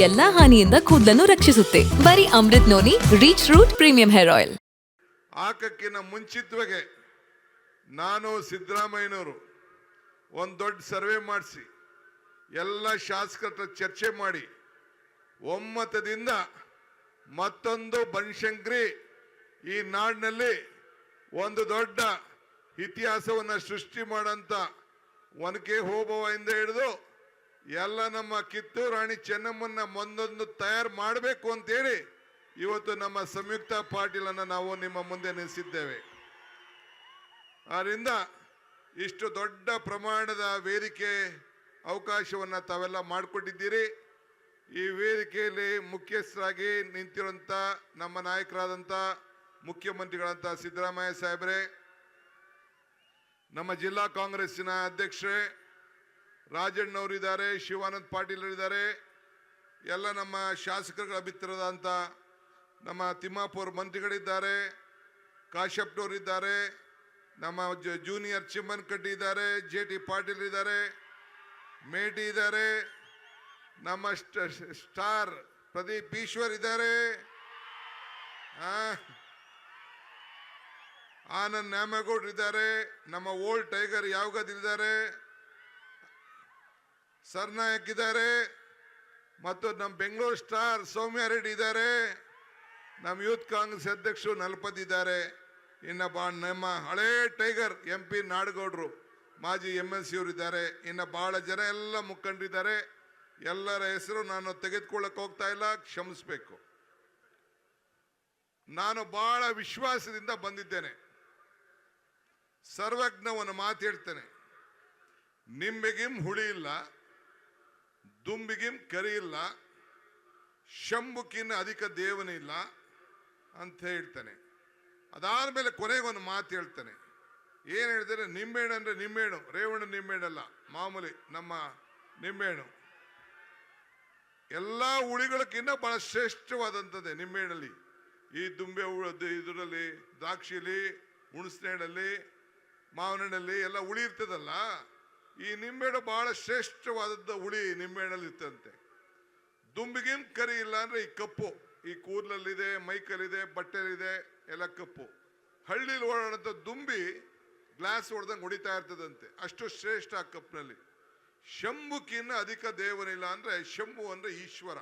ಎಲ್ಲಾ ಹಾನಿಯಿಂದ ಕೂದಲನ್ನು ರಕ್ಷಿಸುತ್ತೆ. ಬರೀ Amrut noni reach root premium hair oil. ಹಾಕಕ್ಕಿಂತ ಮುಂಚಿತವಾಗಿ ನಾನು ಸಿದ್ದರಾಮಯ್ಯನವರು ಒಂದು ದೊಡ್ಡ ಸರ್ವೆ ಮಾಡಿಸಿ ಎಲ್ಲ ಶಾಸಕರ ಚರ್ಚೆ ಮಾಡಿ ಒಮ್ಮತದಿಂದ ಮತ್ತೊಂದು ಬನಶಂಕರಿ ಈ ನಾಡಿನಲ್ಲಿ ಒಂದು ದೊಡ್ಡ ಇತಿಹಾಸವನ್ನು ಸೃಷ್ಟಿ ಮಾಡಂತ ಒನಕೆ ಓಬವ್ವಯಿಂದ ಹಿಡಿದು ಎಲ್ಲ ನಮ್ಮ ಕಿತ್ತೂರು ರಾಣಿ ಚೆನ್ನಮ್ಮನ್ನ ಒಂದೊಂದು ತಯಾರು ಮಾಡಬೇಕು ಅಂತೇಳಿ ಇವತ್ತು ನಮ್ಮ ಸಂಯುಕ್ತ ಪಾಟೀಲನ್ನು ನಾವು ನಿಮ್ಮ ಮುಂದೆ ನಿಲ್ಲಿಸಿದ್ದೇವೆ. ಆದ್ದರಿಂದ ಇಷ್ಟು ದೊಡ್ಡ ಪ್ರಮಾಣದ ವೇದಿಕೆ ಅವಕಾಶವನ್ನು ತಾವೆಲ್ಲ ಮಾಡಿಕೊಟ್ಟಿದ್ದೀರಿ. ಈ ವೇದಿಕೆಯಲ್ಲಿ ಮುಖ್ಯಸ್ಥರಾಗಿ ನಿಂತಿರುವಂಥ ನಮ್ಮ ನಾಯಕರಾದಂಥ ಮುಖ್ಯಮಂತ್ರಿಗಳಂಥ ಸಿದ್ದರಾಮಯ್ಯ ಸಾಹೇಬ್ರೆ, ನಮ್ಮ ಜಿಲ್ಲಾ ಕಾಂಗ್ರೆಸ್ಸಿನ ಅಧ್ಯಕ್ಷರೇ ರಾಜಣ್ಣವರಿದ್ದಾರೆ, ಶಿವಾನಂದ ಪಾಟೀಲ್ ಇದ್ದಾರೆ, ಎಲ್ಲ ನಮ್ಮ ಶಾಸಕರ ಅಭಿತ್ರದಂಥ ನಮ್ಮ ತಿಮ್ಮಾಪುರ ಮಂತ್ರಿಗಳಿದ್ದಾರೆ, ಕಾಶ್ಯಪ್ನವರಿದ್ದಾರೆ, ನಮ್ಮ ಜೂನಿಯರ್ ಚಿಮ್ಮನಕಟ್ಟಿ ಇದ್ದಾರೆ, JT ಪಾಟೀಲ್ ಇದ್ದಾರೆ, ಮೇಟಿ ಇದ್ದಾರೆ, ನಮ್ಮ ಸ್ಟಾರ್ ಪ್ರದೀಪ್ ಈಶ್ವರ್ ಇದ್ದಾರೆ, ಆನಂದ್ ನ್ಯಾಮೇಗೌಡ್ರು ಇದ್ದಾರೆ, ನಮ್ಮ ಓಲ್ಡ್ ಟೈಗರ್ ಯಾವಗದಿದ್ದಾರೆ, ಸರ್ನಾಯಕ್ ಇದ್ದಾರೆ, ಮತ್ತು ನಮ್ಮ ಬೆಂಗಳೂರು ಸ್ಟಾರ್ ಸೌಮ್ಯ ರೆಡ್ಡಿ ಇದ್ದಾರೆ, ನಮ್ಮ ಯೂತ್ ಕಾಂಗ್ರೆಸ್ ಅಧ್ಯಕ್ಷರು ನಲ್ಪದ್ ಇದ್ದಾರೆ, ಇನ್ನು ನಮ್ಮ ಹಳೇ ಟೈಗರ್ MP ನಾಡಗೌಡರು ಮಾಜಿ MLC ಅವರು ಇದ್ದಾರೆ, ಇನ್ನು ಬಹಳ ಜನ ಎಲ್ಲ ಮುಖಂಡರಿದ್ದಾರೆ. ಎಲ್ಲರ ಹೆಸರು ನಾನು ತೆಗೆದುಕೊಳ್ಳಕ್ಕೆ ಹೋಗ್ತಾ ಇಲ್ಲ, ಕ್ಷಮಿಸಬೇಕು. ನಾನು ಬಹಳ ವಿಶ್ವಾಸದಿಂದ ಬಂದಿದ್ದೇನೆ. ಸರ್ವಜ್ಞವನ್ನು ಮಾತು ಹೇಳ್ತೇನೆ, ನಿಂಬೆಗಿಂ ಹುಳಿ ಇಲ್ಲ, ದುಂಬಿಗಿಂ ಕರಿ ಇಲ್ಲ, ಶಂಭುಕಿನ್ನ ಅಧಿಕ ದೇವನಿಲ್ಲ ಅಂತ ಹೇಳ್ತಾನೆ. ಅದಾದ್ಮೇಲೆ ಕೊನೆಗೆ ಒಂದು ಮಾತು ಹೇಳ್ತಾನೆ. ಏನು ಹೇಳ್ತಾರೆ? ನಿಂಬೆಹಣ್ಣು ಅಂದರೆ ನಿಂಬೆಹಣ್ಣು, ರೇವಣ್ಣ ನಿಂಬೆಹಣ್ಣಲ್ಲ, ಮಾಮೂಲಿ ನಮ್ಮ ನಿಂಬೆಹಣ್ಣು. ಎಲ್ಲ ಹುಳಿಗಳಕ್ಕಿಂತ ಬಹಳ ಶ್ರೇಷ್ಠವಾದಂಥದ್ದೇ ನಿಂಬೆಹಣ್ಣಲ್ಲಿ. ಈ ದುಂಬೆ ಇದರಲ್ಲಿ, ದ್ರಾಕ್ಷಿಲಿ, ಹುಣಸೆಹಣ್ಣಲ್ಲಿ, ಮಾವಿನಹಣ್ಣಲ್ಲಿ ಎಲ್ಲ ಹುಳಿ ಇರ್ತದಲ್ಲ, ಈ ನಿಂಬೆಹಣ್ಣು ಬಹಳ ಶ್ರೇಷ್ಠವಾದದ್ದು ಹುಳಿ ನಿಂಬೆಹಣ್ಣಲ್ಲಿ ಇರ್ತಂತೆ. ದುಂಬಿಗಿಂ ಕರಿ ಇಲ್ಲ ಅಂದ್ರೆ ಈ ಕಪ್ಪು, ಈ ಕೂದಲಲ್ಲಿದೆ, ಮೈಕಲ್ಲಿದೆ, ಬಟ್ಟೆಲಿದೆ, ಎಲ್ಲ ಕಪ್ಪು. ಹಳ್ಳಿಲಿ ಓಡಾಡೋಂಥ ದುಂಬಿ ಗ್ಲಾಸ್ ಹೊಡೆದಂಗೆ ಹೊಡಿತಾ ಇರ್ತದಂತೆ, ಅಷ್ಟು ಶ್ರೇಷ್ಠ ಆ ಕಪ್ನಲ್ಲಿ. ಶಂಭುಕಿನ್ನ ಅಧಿಕ ದೇವನಿಲ್ಲ ಅಂದ್ರೆ, ಶಂಭು ಅಂದ್ರೆ ಈಶ್ವರ,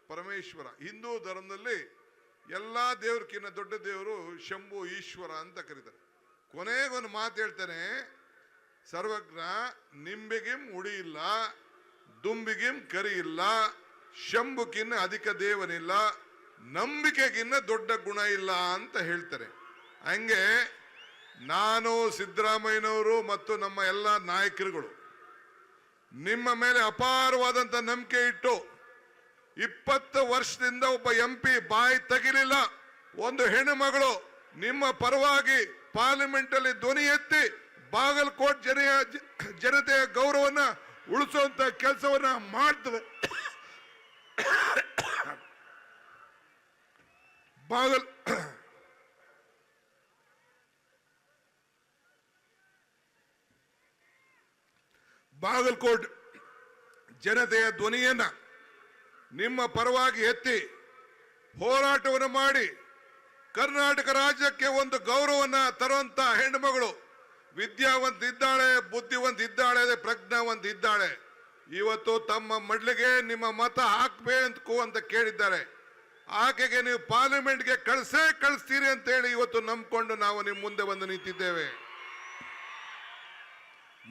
ಪರಮೇಶ್ವರ. ಹಿಂದೂ ಧರ್ಮದಲ್ಲಿ ಎಲ್ಲಾ ದೇವ್ರಕ್ಕಿನ್ನ ದೊಡ್ಡ ದೇವರು ಶಂಭು, ಈಶ್ವರ ಅಂತ ಕರೀತಾರೆ. ಕೊನೆಗೊಂದು ಮಾತು ಹೇಳ್ತಾನೆ ಸರ್ವಜ್ಞ, ನಿಂಬೆಗಿಂ ಹುಡಿ ಇಲ್ಲ, ದುಂಬಿಗಿಂ ಕರಿ ಇಲ್ಲ, ಶಂಭುಕಿನ್ನ ಅಧಿಕ ದೇವನಿಲ್ಲ, ನಂಬಿಕೆಗಿನ್ನ ದೊಡ್ಡ ಗುಣ ಇಲ್ಲ ಅಂತ ಹೇಳ್ತಾರೆ. ಹಂಗೆ ನಾನು ಸಿದ್ದರಾಮಯ್ಯನವರು ಮತ್ತು ನಮ್ಮ ಎಲ್ಲ ನಾಯಕರುಗಳು ನಿಮ್ಮ ಮೇಲೆ ಅಪಾರವಾದಂತ ನಂಬಿಕೆ ಇಟ್ಟು 20 ವರ್ಷದಿಂದ ಒಬ್ಬ MP ಬಾಯಿ ತೆಗಿಲಿಲ್ಲ. ಒಂದು ಹೆಣ್ಣು ಮಗಳು ನಿಮ್ಮ ಪರವಾಗಿ ಪಾರ್ಲಿಮೆಂಟ್ ಅಲ್ಲಿ ಧ್ವನಿ ಎತ್ತಿ ಬಾಗಲಕೋಟ್ ಜನತೆಯ ಗೌರವನ ಉಳಿಸುವಂತ ಕೆಲಸವನ್ನ ಮಾಡ್ತದೆ. ಬಾಗಲಕೋಟ್ ಜನತೆಯ ಧ್ವನಿಯನ್ನ ನಿಮ್ಮ ಪರವಾಗಿ ಎತ್ತಿ ಹೋರಾಟವನ್ನು ಮಾಡಿ ಕರ್ನಾಟಕ ರಾಜ್ಯಕ್ಕೆ ಒಂದು ಗೌರವನ್ನ ತರುವಂತ ಹೆಣ್ಣುಮಗಳು, ವಿದ್ಯಾವಂತ ಇದ್ದಾಳೆ, ಬುದ್ಧಿವಂತ ಇದ್ದಾಳೆ, ಪ್ರಜ್ಞಾವಂತ ಇದ್ದಾಳೆ. ಇವತ್ತು ತಮ್ಮ ಮಡ್ಲಿಗೆ ನಿಮ್ಮ ಮತ ಹಾಕ್ಬೇಕು ಅಂತ ಕೇಳಿದ್ದಾರೆ. ಆಕೆಗೆ ನೀವು ಪಾರ್ಲಿಮೆಂಟ್ಗೆ ಕಳಿಸ್ತೀರಿ ಅಂತ ಹೇಳಿ ಇವತ್ತು ನಂಬಿಕೊಂಡು ನಾವು ನಿಮ್ಮ ಮುಂದೆ ಬಂದು ನಿಂತಿದ್ದೇವೆ.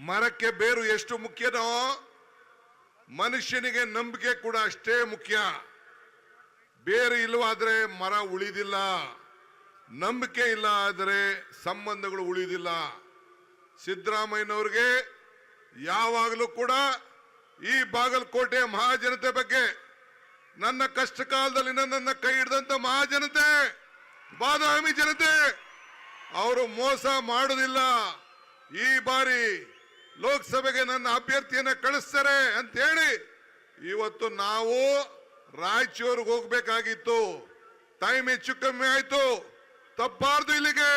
ಮರಕ್ಕೆ ಬೇರು ಎಷ್ಟು ಮುಖ್ಯನೋ ಮನುಷ್ಯನಿಗೆ ನಂಬಿಕೆ ಕೂಡ ಅಷ್ಟೇ ಮುಖ್ಯ. ಬೇರು ಇಲ್ಲವಾದ್ರೆ ಮರ ಉಳಿದಿಲ್ಲ, ನಂಬಿಕೆ ಇಲ್ಲ ಆದರೆ ಸಂಬಂಧಗಳು ಉಳಿದಿಲ್ಲ. ಸಿದ್ದರಾಮಯ್ಯನವ್ರಿಗೆ ಯಾವಾಗಲೂ ಕೂಡ ಈ ಬಾಗಲಕೋಟೆ ಮಹಾಜನತೆ ಬಗ್ಗೆ, ನನ್ನ ಕಷ್ಟ ಕಾಲದಲ್ಲಿ ನನ್ನ ಕೈ ಹಿಡಿದಂತ ಮಹಾಜನತೆ, ಬಾದಾಮಿ ಜನತೆ, ಅವರು ಮೋಸ ಮಾಡುವುದಿಲ್ಲ. ಈ ಬಾರಿ ಲೋಕಸಭೆಗೆ ನನ್ನ ಅಭ್ಯರ್ಥಿಯನ್ನ ಕಳಿಸ್ತಾರೆ ಅಂತ ಹೇಳಿ ಇವತ್ತು ನಾವು ರಾಯಚೂರಿಗೆ ಹೋಗ್ಬೇಕಾಗಿತ್ತು. ಟೈಮ್ ಹೆಚ್ಚು ಕಮ್ಮಿ ಆಯ್ತು, ತಪ್ಪಾರ್ದು ಇಲ್ಲಿಗೆ.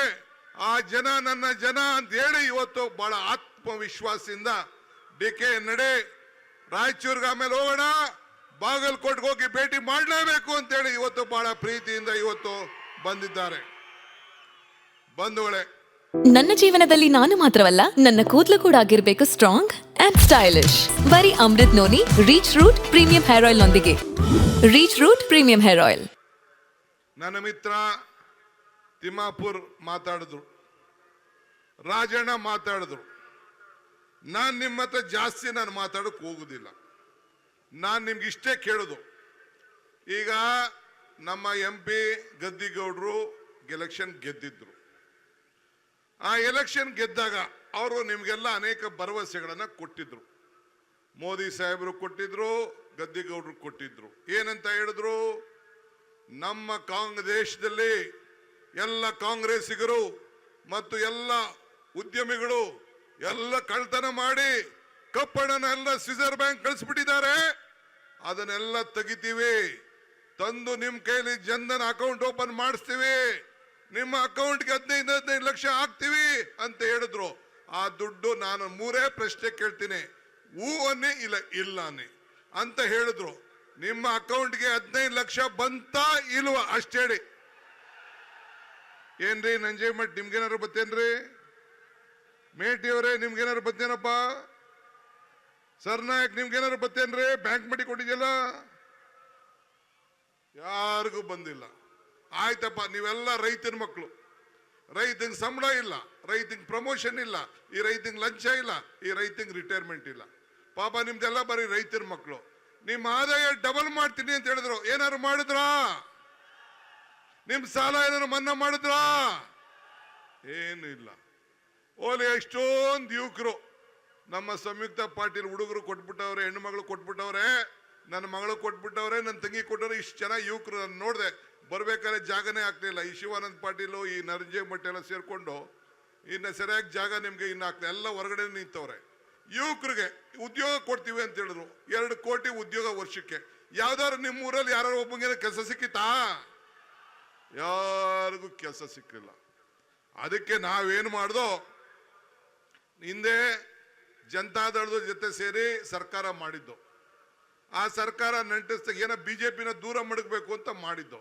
ಆ ಜನ ನನ್ನ ಜನ ಅಂತ ಹೇಳಿ ಇವತ್ತು ಬಹಳ ಆತ್ಮವಿಶ್ವಾಸದಿಂದ DK ನಡೆ ರಾಯಚೂರ್ಗೆ ಆಮೇಲೆ ಹೋಗೋಣ, ಬಾಗಲಕೋಟೆಗೆ ಹೋಗಿ ಭೇಟಿ ಮಾಡಲೇಬೇಕು ಅಂತೇಳಿ ಇವತ್ತು ಬಹಳ ಪ್ರೀತಿಯಿಂದ ಇವತ್ತು ಬಂದಿದ್ದಾರೆ. ಬಂಧುಗಳೇ, ನನ್ನ ಜೀವನದಲ್ಲಿ ನಾನು ಮಾತ್ರವಲ್ಲ, ನನ್ನ ಕೂದಲು ಕೂಡ ಆಗಿರ್ಬೇಕು ಸ್ಟ್ರಾಂಗ್ ಅಂಡ್ ಸ್ಟೈಲಿಶ್. ಬರೀ Amrut noni reach root premium hair oil ನೊಂದಿಗೆ. Reach root premium hair oil. ನನ್ನ ಮಿತ್ರ ತಿಮ್ಮಾಪುರ್ ಮಾತಾಡಿದ್ರು, ರಾಜಣ್ಣ ಮಾತಾಡಿದ್ರು. ನಾನು ನಿಮ್ಮ ಹತ್ರ ಜಾಸ್ತಿ ನಾನು ಮಾತಾಡೋಕೆ ಹೋಗುದಿಲ್ಲ. ನಾನು ನಿಮ್ಗೆ ಇಷ್ಟೇ ಕೇಳೋದು, ಈಗ ನಮ್ಮ MP ಗದ್ದಿಗೌಡರು ಎಲೆಕ್ಷನ್ ಗೆದ್ದಿದ್ರು. ಆ ಎಲೆಕ್ಷನ್ ಗೆದ್ದಾಗ ಅವರು ನಿಮಗೆಲ್ಲ ಅನೇಕ ಭರವಸೆಗಳನ್ನು ಕೊಟ್ಟಿದ್ರು. ಮೋದಿ ಸಾಹೇಬರು ಕೊಟ್ಟಿದ್ರು, ಗದ್ದಿಗೌಡರು ಕೊಟ್ಟಿದ್ರು. ಏನಂತ ಹೇಳಿದ್ರು? ನಮ್ಮ ದೇಶದಲ್ಲಿ ಎಲ್ಲ ಕಾಂಗ್ರೆಸ್ಸಿಗರು ಮತ್ತು ಎಲ್ಲ ಉದ್ಯಮಿಗಳು ಎಲ್ಲ ಕಳ್ತನ ಮಾಡಿ ಕಪ್ಪಣನ ಎಲ್ಲ ಸ್ವಿಜರ್ ಬ್ಯಾಂಕ್ ಕಳಿಸ್ಬಿಟ್ಟಿದ್ದಾರೆ. ಅದನ್ನೆಲ್ಲ ತೆಗಿತೀವಿ, ತಂದು ನಿಮ್ಮ ಕೈಲಿ ಜನ್ಧನ್ ಅಕೌಂಟ್ ಓಪನ್ ಮಾಡಿಸ್ತೀವಿ, ನಿಮ್ಮ ಅಕೌಂಟ್ಗೆ 15 ಲಕ್ಷ ಹಾಕ್ತೀವಿ ಅಂತ ಹೇಳಿದ್ರು. ಆ ದುಡ್ಡು ನಾನು 3 ಪ್ರಶ್ನೆ ಕೇಳ್ತೀನಿ, ಹೂ ಅನ್ನಿ ಇಲ್ಲ ಇಲ್ಲ ಅನ್ನಿ ಅಂತ ಹೇಳಿದ್ರು. ನಿಮ್ಮ ಅಕೌಂಟ್ಗೆ 15 ಲಕ್ಷ ಬಂತಾ ಇಲ್ವಾ ಅಷ್ಟೇ ಹೇಳಿ. ಏನ್ರಿ ನಂಜೇಮಠ್, ನಿಮ್ಗೇನಾರು ಬತ್ತೇನ್ರಿ? ಮೇಟಿಯವರೇ, ನಿಮ್ಗೇನಾರು ಬತ್ತೇನಪ್ಪ? ಸರ್ನಾಯಕ್, ನಿಮ್ಗೇನಾರು ಬತ್ತೇನ್ರಿ? ಬ್ಯಾಂಕ್ ಮಾಡಿ ಕೊಟ್ಟಿದ್ಯಲ್ಲ, ಯಾರಿಗೂ ಬಂದಿಲ್ಲ. ಆಯ್ತಪ್ಪ, ನೀವೆಲ್ಲ ರೈತನ ಮಕ್ಕಳು, ರೈತಂಗೆ ಸಂಬಳ ಇಲ್ಲ, ರೈತಂಗೆ ಪ್ರಮೋಷನ್ ಇಲ್ಲ, ಈ ರೈತಂಗೆ ಲಂಚ ಇಲ್ಲ, ಈ ರೈತಂಗೆ ರಿಟೈರ್ಮೆಂಟ್ ಇಲ್ಲ. ಪಾಪ ನಿಮ್ದೆಲ್ಲ ಬರೀ ರೈತರ ಮಕ್ಕಳು. ನಿಮ್ಮ ಆದಾಯ ಡಬಲ್ ಮಾಡ್ತೀನಿ ಅಂತ ಹೇಳಿದ್ರು, ಏನಾರು ಮಾಡಿದ್ರಾ? ನಿಮ್ ಸಾಲ ಏನಾರು ಮನ್ನಾ ಮಾಡಿದ್ರಾ? ಏನು ಇಲ್ಲ. ಓಲಿ ಎಷ್ಟೊಂದು ಯುವಕರು ನಮ್ಮ ಸಂಯುಕ್ತ ಪಾಟೀಲ್ ಹುಡುಗರು ಕೊಟ್ಬಿಟ್ಟವ್ರೆ, ಹೆಣ್ಣು ಮಗಳು ಕೊಟ್ಬಿಟ್ಟವ್ರೆ, ನನ್ನ ಮಗಳು ಕೊಟ್ಬಿಟ್ಟವ್ರೆ, ನನ್ನ ತಂಗಿ ಕೊಟ್ಟವ್ರೆ. ಇಷ್ಟು ಜನ ಯುವಕರು ನಾನು ನೋಡಿದೆ. ಬರ್ಬೇಕಾದ್ರೆ ಜಾಗನೇ ಆಗ್ಲಿಲ್ಲ. ಈ ಶಿವಾನಂದ ಪಾಟೀಲು, ಈ ನಂಜೇಮಠ ಎಲ್ಲ ಸೇರ್ಕೊಂಡು ಇನ್ನು ಸರಿಯಾಗಿ ಜಾಗ ನಿಮ್ಗೆ ಇನ್ನು ಆಗ್ತದೆ, ಎಲ್ಲ ಹೊರಗಡೆ ನಿಂತವ್ರೆ. ಯುವಕರಿಗೆ ಉದ್ಯೋಗ ಕೊಡ್ತೀವಿ ಅಂತ ಹೇಳಿದ್ರು. 2 ಕೋಟಿ ಉದ್ಯೋಗ ವರ್ಷಕ್ಕೆ. ಯಾವ್ದಾದ್ರು ನಿಮ್ಮ ಊರಲ್ಲಿ ಯಾರು ಒಬ್ಬಂಗೆ ಕೆಲಸ ಸಿಕ್ಕಿತಾ? ಯಾರಿಗೂ ಕೆಲಸ ಸಿಕ್ಕಿಲ್ಲ. ಅದಕ್ಕೆ ನಾವೇನು ಮಾಡ್ದೋ, ಹಿಂದೆ ಜನತಾದಳದ ಜೊತೆ ಸೇರಿ ಸರ್ಕಾರ ಮಾಡಿದ್ದು. ಆ ಸರ್ಕಾರ ನಂಟಿಸ್ದಾಗ ಏನೋ BJPನ ದೂರ ಮಡಗಬೇಕು ಅಂತ ಮಾಡಿದ್ದು.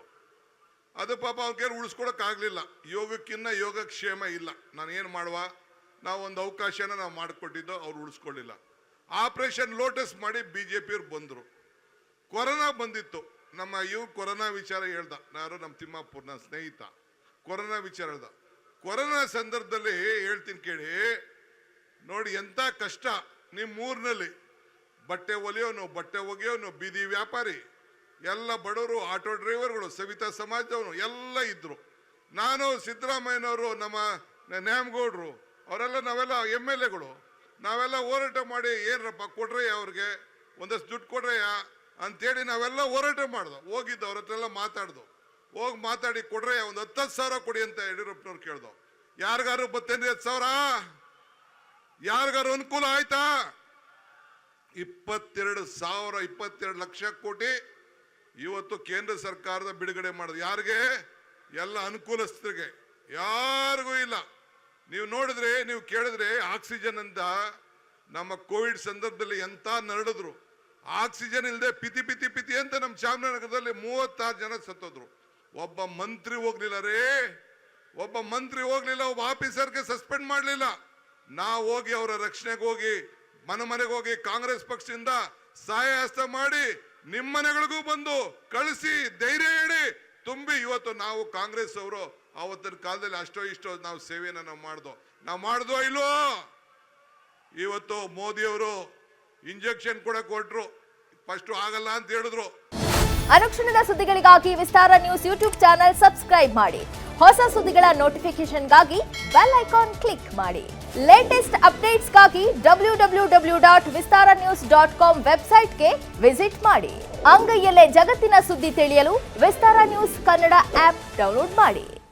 ಅದು ಪಾಪ ಅವ್ರಿಗೆ ಉಳಿಸ್ಕೊಳಕ್ ಆಗ್ಲಿಲ್ಲ. ಯೋಗಕ್ಕಿನ್ನ ಯೋಗಕ್ಷೇಮ ಇಲ್ಲ. ನಾನು ಏನು ಮಾಡುವ, ನಾವು ಒಂದು ಅವಕಾಶನ ನಾವು ಮಾಡಿಕೊಟ್ಟಿದ್ದು, ಅವ್ರು ಉಳಿಸ್ಕೊಳ್ಳಿಲ್ಲ. ಆಪರೇಷನ್ ಲೋಟಸ್ ಮಾಡಿ BJPಯವ್ರು ಬಂದರು. ಕೊರೋನಾ ಬಂದಿತ್ತು. ನಮ್ಮ ಕೊರೋನಾ ವಿಚಾರ ಹೇಳ್ದ, ಯಾರು ನಮ್ಮ ತಿಮ್ಮಾಪುರ್ ನನ್ನ ಸ್ನೇಹಿತ ಕೊರೋನಾ ವಿಚಾರ ಹೇಳ್ದ. ಕೊರೋನಾ ಸಂದರ್ಭದಲ್ಲಿ ಹೇಳ್ತೀನಿ ಕೇಳಿ, ನೋಡಿ ಎಂತ ಕಷ್ಟ. ನಿಮ್ಮ ಊರಿನಲ್ಲಿ ಬಟ್ಟೆ ಹೊಲಿಯೋನು, ಬಟ್ಟೆ ಒಗೆಯೋನು, ಬೀದಿ ವ್ಯಾಪಾರಿ, ಎಲ್ಲ ಬಡವರು, ಆಟೋ ಡ್ರೈವರ್ಗಳು, ಸವಿತಾ ಸಮಾಜದವನು ಎಲ್ಲ ಇದ್ರು. ನಾನು, ಸಿದ್ದರಾಮಯ್ಯನವರು, ನಮ್ಮ ನ್ಯಾಮಗೌಡರು, ಅವರೆಲ್ಲ ನಾವೆಲ್ಲ MLAಗಳು ನಾವೆಲ್ಲ ಹೋರಾಟ ಮಾಡಿ, ಏನರಪ್ಪ ಕೊಡ್ರಯ್ಯ ಅವ್ರಿಗೆ ಒಂದಷ್ಟು ದುಡ್ಡು ಕೊಡ್ರಯ್ಯ ಅಂತೇಳಿ ನಾವೆಲ್ಲ ಹೋರಾಟ ಮಾಡ್ದು. ಹೋಗಿದ್ದು ಅವ್ರ ಹತ್ರ ಎಲ್ಲ ಮಾತಾಡ್ದು. ಹೋಗಿ ಮಾತಾಡಿ ಕೊಡ್ರಯ್ಯ ಒಂದು 10,000 ಕೊಡಿ ಅಂತ ಯಡಿಯೂರಪ್ಪನವ್ರು ಕೇಳ್ದು. ಯಾರಿಗಾರು ಬತ್ತೇನ್ರಿ 10,000? ಯಾರಿಗಾರು ಅನುಕೂಲ ಆಯ್ತಾ? 22 ಲಕ್ಷ ಕೋಟಿ ಇವತ್ತು ಕೇಂದ್ರ ಸರ್ಕಾರದ ಬಿಡುಗಡೆ ಮಾಡೋದು. ಯಾರಿಗೆ? ಎಲ್ಲ ಅನುಕೂಲಸ್ಥರಿಗೆ, ಯಾರಿಗೂ ಇಲ್ಲ. ನೀವು ನೋಡಿದ್ರೆ, ನೀವು ಕೇಳಿದ್ರೆ, ಆಕ್ಸಿಜನ್ ಅಂತ ನಮ್ಮ ಕೋವಿಡ್ ಸಂದರ್ಭದಲ್ಲಿ ಎಂತ ನರಳಿದ್ರು. ಆಕ್ಸಿಜನ್ ಇಲ್ಲದೆ ಪಿತಿ ಪಿತಿ ಪಿತಿ ಅಂತ ನಮ್ಮ ಚಾಮರಾಜನಗರದಲ್ಲಿ 36 ಜನ ಸತ್ತೋದ್ರು. ಒಬ್ಬ ಮಂತ್ರಿ ಹೋಗ್ಲಿಲ್ಲ ರೇ, ಒಬ್ಬ ಮಂತ್ರಿ ಹೋಗ್ಲಿಲ್ಲ, ಒಬ್ಬ ಆಫೀಸರ್ಗೆ ಸಸ್ಪೆಂಡ್ ಮಾಡಲಿಲ್ಲ. ನಾವು ಹೋಗಿ ಅವರ ರಕ್ಷಣೆಗೆ ಹೋಗಿ ಮನೆಗೆ ಹೋಗಿ ಕಾಂಗ್ರೆಸ್ ಪಕ್ಷದಿಂದ ಸಹಾಯ ಹಸ್ತ ಮಾಡಿ ನಿಮ್ಮ ಮನೆಗಳಿಗೂ ಬಂದು ಕಳಿಸಿ ಧೈರ್ಯ ಹೇಳಿ ತುಂಬಿ ಇವತ್ತು ನಾವು ಕಾಂಗ್ರೆಸ್ ಅವರು ಆವತ್ತಿನ ಕಾಲದಲ್ಲಿ ಅಷ್ಟೋ ಇಷ್ಟೋ ನಾವು ಸೇವೆಯನ್ನು ನಾವು ಮಾಡ್ದೋ ಇಲ್ವೋ? ಇವತ್ತು ಮೋದಿ ಅವರು ಇಂಜೆಕ್ಷನ್ ಕೂಡ ಕೊಟ್ರು, ಫಸ್ಟ್ ಆಗಲ್ಲ ಅಂತ ಹೇಳಿದ್ರು. ಅನುಕ್ಷಣದ ಸುದ್ದಿಗಳಿಗಾಗಿ ವಿಸ್ತಾರ ನ್ಯೂಸ್ ಯೂಟ್ಯೂಬ್ ಚಾನೆಲ್ ಸಬ್ಸ್ಕ್ರೈಬ್ ಮಾಡಿ. ಹೊಸ ಸುದ್ದಿಗಳ ನೋಟಿಫಿಕೇಶನ್ಗಾಗಿ ಬೆಲ್ ಐಕಾನ್ ಕ್ಲಿಕ್ ಮಾಡಿ. ಲೇಟೆಸ್ಟ್ ಅಪ್ಡೇಟ್ಸ್ಗಾಗಿ www.vistaranews.com ವೆಬ್ಸೈಟ್ಗೆ ವಿಸಿಟ್ ಮಾಡಿ. ಅಂಗೈಯಲ್ಲೇ ಜಗತ್ತಿನ ಸುದ್ದಿ ತಿಳಿಯಲು ವಿಸ್ತಾರ ನ್ಯೂಸ್ ಕನ್ನಡ ಆಪ್ ಡೌನ್ಲೋಡ್ ಮಾಡಿ.